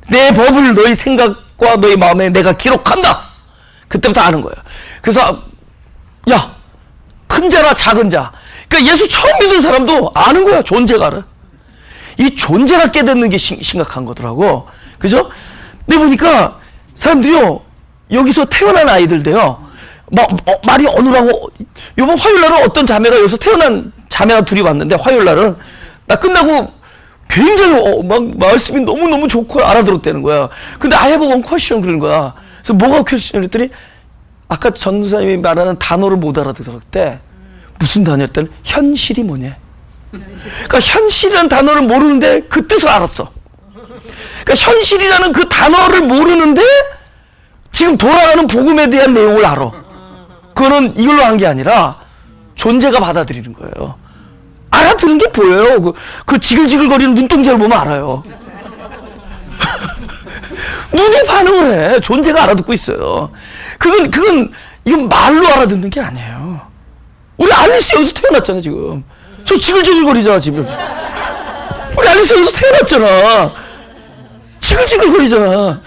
내 법을 너희 생각과 너희 마음에 내가 기록한다. 그때부터 아는 거예요. 그래서 야, 큰 자나 작은 자. 그러니까 예수 처음 믿은 사람도 아는 거야. 존재가 알아. 이 존재가 깨닫는 게 심각한 거더라고. 그죠? 근데 보니까 사람들이요, 여기서 태어난 아이들도요, 말이 어눌하고, 요번 화요일날은 어떤 자매가 여기서 태어난 자매가 둘이 왔는데, 화요일날은 나 끝나고 굉장히 막 말씀이 너무너무 좋고 알아들었다는 거야. 근데 I have one question 그러는 거야. 그래서 뭐가 퀘스천 했더니 아까 전도사님이 말하는 단어를 못 알아들었대. 무슨 단어였더니 현실이 뭐냐. 그러니까 현실이라는 단어를 모르는데 그 뜻을 알았어. 그러니까 현실이라는 그 단어를 모르는데 지금 돌아가는 복음에 대한 내용을 알아. 그거는 이걸로 한 게 아니라 존재가 받아들이는 거예요. 알아듣는 게 보여요. 그 지글지글거리는 눈동자를 보면 알아요. 눈에 반응을 해. 존재가 알아듣고 있어요. 이건 말로 알아듣는 게 아니에요. 우리 알리스 여기서 태어났잖아, 지금. 저 지글지글거리잖아, 지금. 우리 알리스 여기서 태어났잖아. 지글지글거리잖아.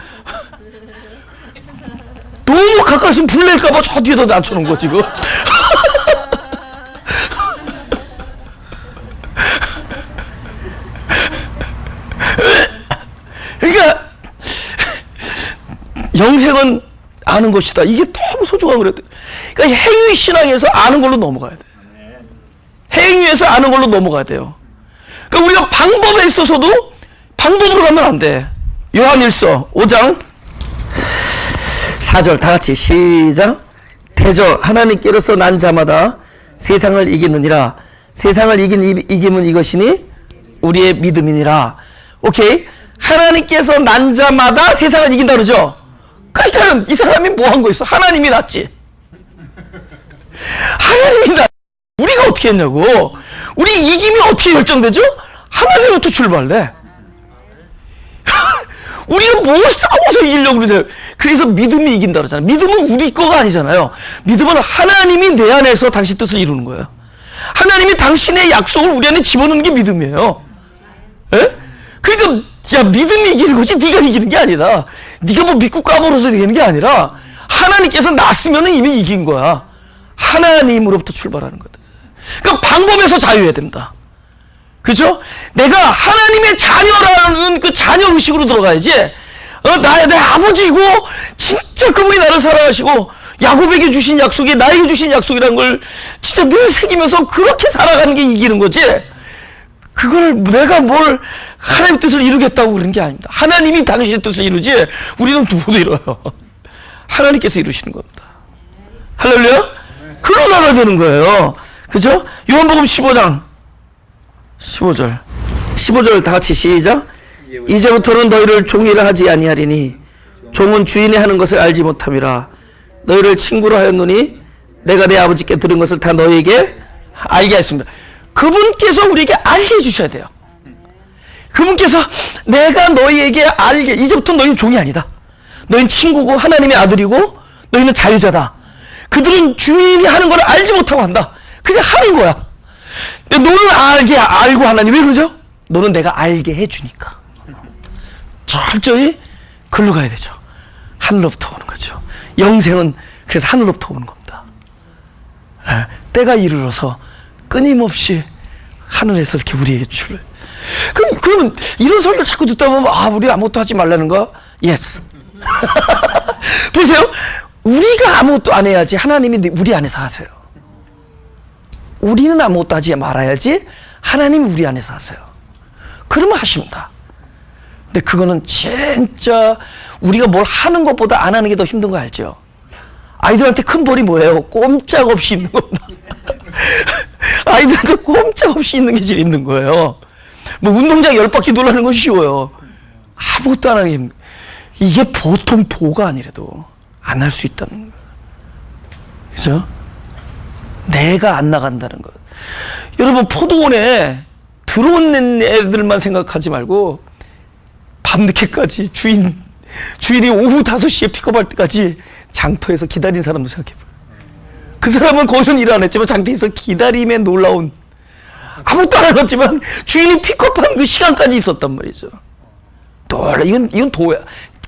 너무 가까이 있으면 불낼까봐 저 뒤에다 낮춰놓은 거, 지금. 그러니까 영생은 아는 것이다. 이게 너무 소중하고 그래요. 그러니까 행위 신앙에서 아는 걸로 넘어가야 돼. 행위에서 아는 걸로 넘어가야 돼요. 그러니까 우리가 방법에 있어서도 방법으로 가면 안 돼. 요한일서 5장 4절 다 같이 시작. 대저 하나님께로서 난 자마다 세상을 이기느니라. 세상을 이김은 이것이니 우리의 믿음이니라. 오케이. 하나님께서 난 자마다 세상을 이긴다 그러죠. 그러니까 이 사람이 뭐 한 거 있어? 하나님이 났지. 하나님이 우리가 어떻게 했냐고. 우리 이김이 어떻게 결정되죠? 하나님부터 출발해. 우리가 뭘 싸워서 이기려고 그러세요? 그래서 믿음이 이긴다 그러잖아요. 믿음은 우리 거가 아니잖아요. 믿음은 하나님이 내 안에서 당신 뜻을 이루는 거예요. 하나님이 당신의 약속을 우리 안에 집어넣는 게 믿음이에요. 에? 그러니까 야, 믿음이 이기는 거지 네가 이기는 게 아니다. 네가 뭐 믿고 까불어서 이기는 게 아니라 하나님께서 났으면 이미 이긴 거야. 하나님으로부터 출발하는 거다. 그러니까 방법에서 자유해야 된다. 그죠? 내가 하나님의 자녀라는 그 자녀 의식으로 들어가야지. 내 아버지고 진짜 그분이 나를 사랑하시고 야곱에게 주신 약속이 나에게 주신 약속이라는 걸 진짜 늘 새기면서 그렇게 살아가는 게 이기는 거지. 그걸 내가 뭘 하나님의 뜻을 이루겠다고 그러는 게 아닙니다. 하나님이 당신의 뜻을 이루지 우리는 못 이뤄요. 하나님께서 이루시는 겁니다. 할렐루야? 그러 나가야 되는 거예요. 그죠? 요한복음 15장 15절 다 같이 시작. 이제부터는 너희를 종이라 하지 아니하리니 종은 주인이 하는 것을 알지 못함이라. 너희를 친구로 하였노니 내가 내 아버지께 들은 것을 다 너희에게 알게 하였습니다. 그분께서 우리에게 알게 해주셔야 돼요. 그분께서 내가 너희에게 알게, 이제부터 너희는 종이 아니다. 너희는 친구고 하나님의 아들이고 너희는 자유자다. 그들은 주인이 하는 걸 알지 못하고 한다. 그냥 하는 거야. 너는 알고 하나님 왜 그러죠? 너는 내가 알게 해주니까. 철저히 글로 가야 되죠. 하늘로부터 오는 거죠. 영생은 그래서 하늘로부터 오는 겁니다. 때가 이르러서 끊임없이 하늘에서 이렇게 우리에게 주를. 그러면 이런 설교를 자꾸 듣다 보면 우리 아무것도 하지 말라는가? 예스. 보세요. 우리가 아무것도 안 해야지 하나님이 우리 안에서 하세요. 우리는 아무것도 하지 말아야지 하나님이 우리 안에서 하세요. 그러면 하십니다. 근데 그거는 진짜 우리가 뭘 하는 것보다 안 하는 게 더 힘든 거 알죠? 아이들한테 큰 벌이 뭐예요? 꼼짝없이 있는 겁니다. 아이들한테 꼼짝없이 있는 게 제일 힘든 거예요. 뭐 운동장 10바퀴 돌아가는 건 쉬워요. 아무것도 안 하는 게 힘든. 이게 보통 도가 아니래도 안 할 수 있다는 거예요. 그죠? 내가 안 나간다는 거. 여러분 포도원에 들어온 애들만 생각하지 말고 밤늦게까지 주인이 오후 5시에 픽업할 때까지 장터에서 기다린 사람도 생각해봐요. 그 사람은 거기서 일 안 했지만 장터에서 기다림에 놀라운, 아무것도 안 했지만 주인이 픽업한 그 시간까지 있었단 말이죠. 이건 도야.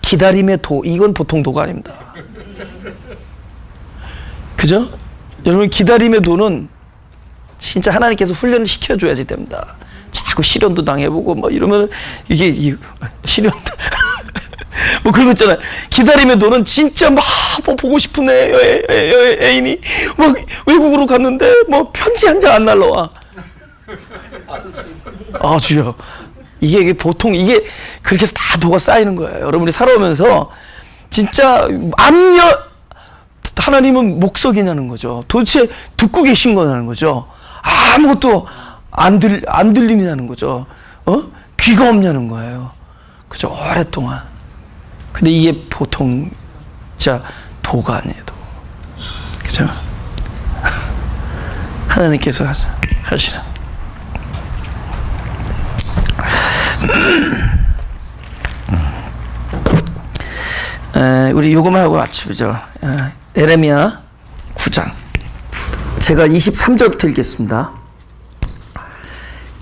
기다림의 도. 이건 보통 도가 아닙니다. 그죠? 여러분 기다림의 도는 진짜 하나님께서 훈련을 시켜줘야지 됩니다. 자꾸 시련도 당해보고 뭐 이러면 이게 시련도 뭐 그런 거 있잖아요. 기다림의 도는 진짜 막 뭐 보고 싶은 애인이 막 외국으로 갔는데 뭐 편지 한 장 안 날라와. 주여. 이게 보통 이게 그렇게 해서 다 도가 쌓이는 거예요. 여러분이 살아오면서 진짜 하나님은 목석이냐는 거죠. 도대체 듣고 계신 거냐는 거죠. 아무것도 안 들리냐는 거죠. 귀가 없냐는 거예요. 그죠? 오랫동안. 근데 이게 보통 진짜 도가 아니에요. 도. 그죠? 하나님께서 하시는. 우리 요거만 하고 맞추죠. 에레미야 9장. 제가 23절부터 읽겠습니다.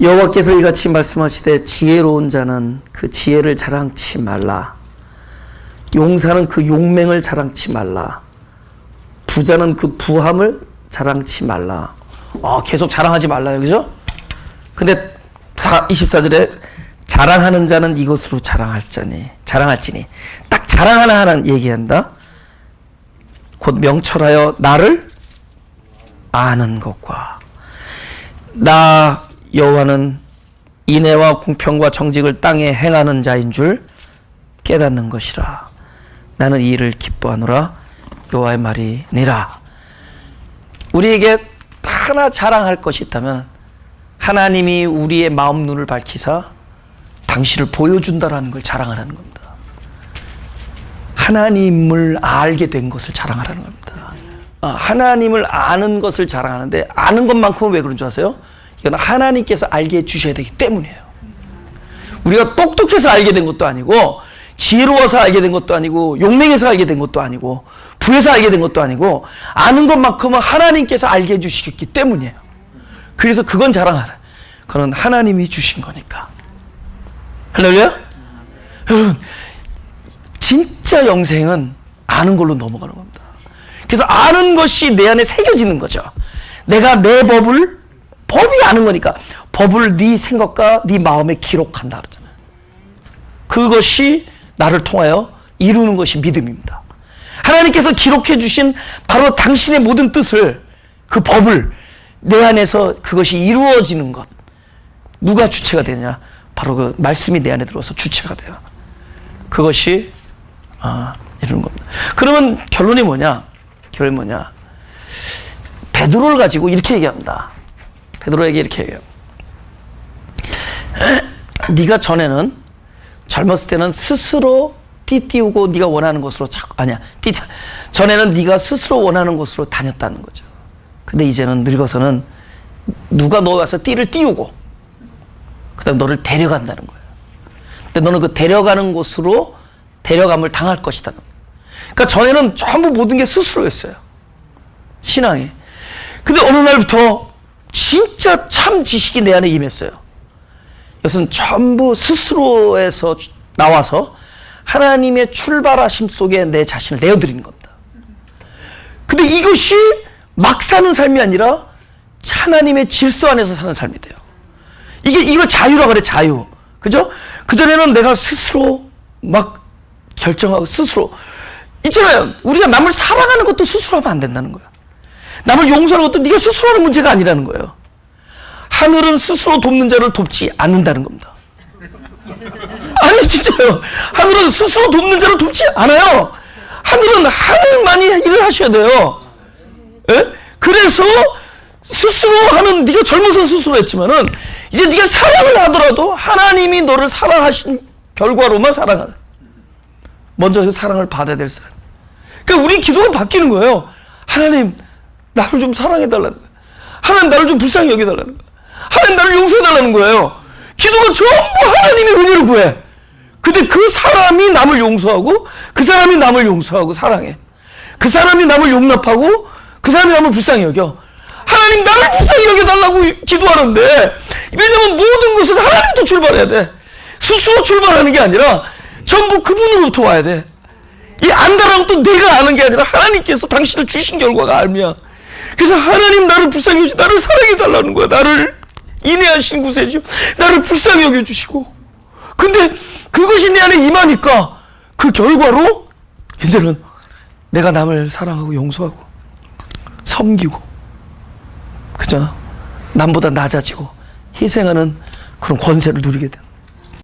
여호와께서 이같이 말씀하시되 지혜로운 자는 그 지혜를 자랑치 말라. 용사는 그 용맹을 자랑치 말라. 부자는 그 부함을 자랑치 말라. 계속 자랑하지 말라요. 그죠? 근데 24절에 자랑하는 자는 이것으로 자랑할지니 딱 자랑 하나는 얘기한다. 곧 명철하여 나를 아는 것과 나 여호와는 인애와 공평과 정직을 땅에 행하는 자인 줄 깨닫는 것이라. 나는 이 일을 기뻐하노라. 여호와의 말이니라. 우리에게 하나 자랑할 것이 있다면 하나님이 우리의 마음 눈을 밝히사 당신을 보여준다라는 걸 자랑하라는 겁니다. 하나님을 알게 된 것을 자랑하라는 겁니다. 하나님을 아는 것을 자랑하는데 아는 것만큼은 왜 그런 줄 아세요? 이건 하나님께서 알게 해주셔야 되기 때문이에요. 우리가 똑똑해서 알게 된 것도 아니고 지혜로워서 알게 된 것도 아니고 용맹해서 알게 된 것도 아니고 부해서 알게 된 것도 아니고 아는 것만큼은 하나님께서 알게 해주시기 때문이에요. 그래서 그건 자랑하라. 그건 하나님이 주신 거니까. 할렐루야? 여러분, 진짜 영생은 아는 걸로 넘어가는 겁니다. 그래서 아는 것이 내 안에 새겨지는 거죠. 내가 내 법이 아는 거니까 법을 네 생각과 네 마음에 기록한다 그러잖아요. 그것이 나를 통하여 이루는 것이 믿음입니다. 하나님께서 기록해 주신 바로 당신의 모든 뜻을, 그 법을 내 안에서 그것이 이루어지는 것. 누가 주체가 되냐? 바로 그 말씀이 내 안에 들어와서 주체가 돼요. 그것이 이루는 겁니다. 그러면 결론이 뭐냐? 베드로를 가지고 이렇게 얘기합니다. 베드로에게 이렇게 얘기해요. 네가 전에는 젊었을 때는 스스로 띠띠우고 네가 원하는 곳으로 전에는 네가 스스로 원하는 곳으로 다녔다는 거죠. 근데 이제는 늙어서는 누가 너 와서 띠를 띄우고 그다음 너를 데려간다는 거예요. 근데 너는 그 데려가는 곳으로 데려감을 당할 것이다. 그러니까 전에는 전부 모든 게 스스로였어요. 신앙이. 근데 어느 날부터 진짜 참 지식이 내 안에 임했어요. 이것은 전부 스스로에서 나와서 하나님의 출발하심 속에 내 자신을 내어드리는 겁니다. 근데 이것이 막 사는 삶이 아니라 하나님의 질서 안에서 사는 삶이 돼요. 이걸 자유라고 그래, 자유. 그죠? 그전에는 내가 스스로 막 결정하고 스스로. 있잖아요. 우리가 남을 사랑하는 것도 스스로 하면 안 된다는 거야. 남을 용서하는 것도 네가 스스로 하는 문제가 아니라는 거예요. 하늘은 스스로 돕는 자를 돕지 않는다는 겁니다. 아니, 진짜요. 하늘은 스스로 돕는 자를 돕지 않아요. 하늘은 하늘만이 일을 하셔야 돼요. 예? 그래서 스스로 하는, 네가 젊어서 스스로 했지만은 이제 네가 사랑을 하더라도 하나님이 너를 사랑하신 결과로만 사랑하는, 먼저 그 사랑을 받아야 될 사람. 그러니까 우리 기도가 바뀌는 거예요. 하나님, 나를 좀 사랑해달라는 거예요. 하나님, 나를 좀 불쌍히 여겨달라는 거예요. 하나님, 나를 용서해달라는 거예요. 기도가 전부 하나님의 은혜를 구해. 근데 그 사람이 남을 용서하고, 그 사람이 남을 용서하고 사랑해. 그 사람이 남을 용납하고, 그 사람이 남을 불쌍히 여겨. 하나님, 나를 불쌍히 여겨달라고 기도하는데, 왜냐면 모든 것은 하나님부터 출발해야 돼. 스스로 출발하는 게 아니라 전부 그분으로부터 와야 돼. 이 안다라고 또 내가 아는 게 아니라 하나님께서 당신을 주신 결과가 알미야. 그래서 하나님, 나를 불쌍히 여주시고 나를 사랑해달라는 거야. 나를 인내하신 구세주, 나를 불쌍히 여겨주시고. 근데 그것이 내 안에 임하니까 그 결과로 이제는 내가 남을 사랑하고 용서하고 섬기고, 그죠? 남보다 낮아지고 희생하는 그런 권세를 누리게 된다.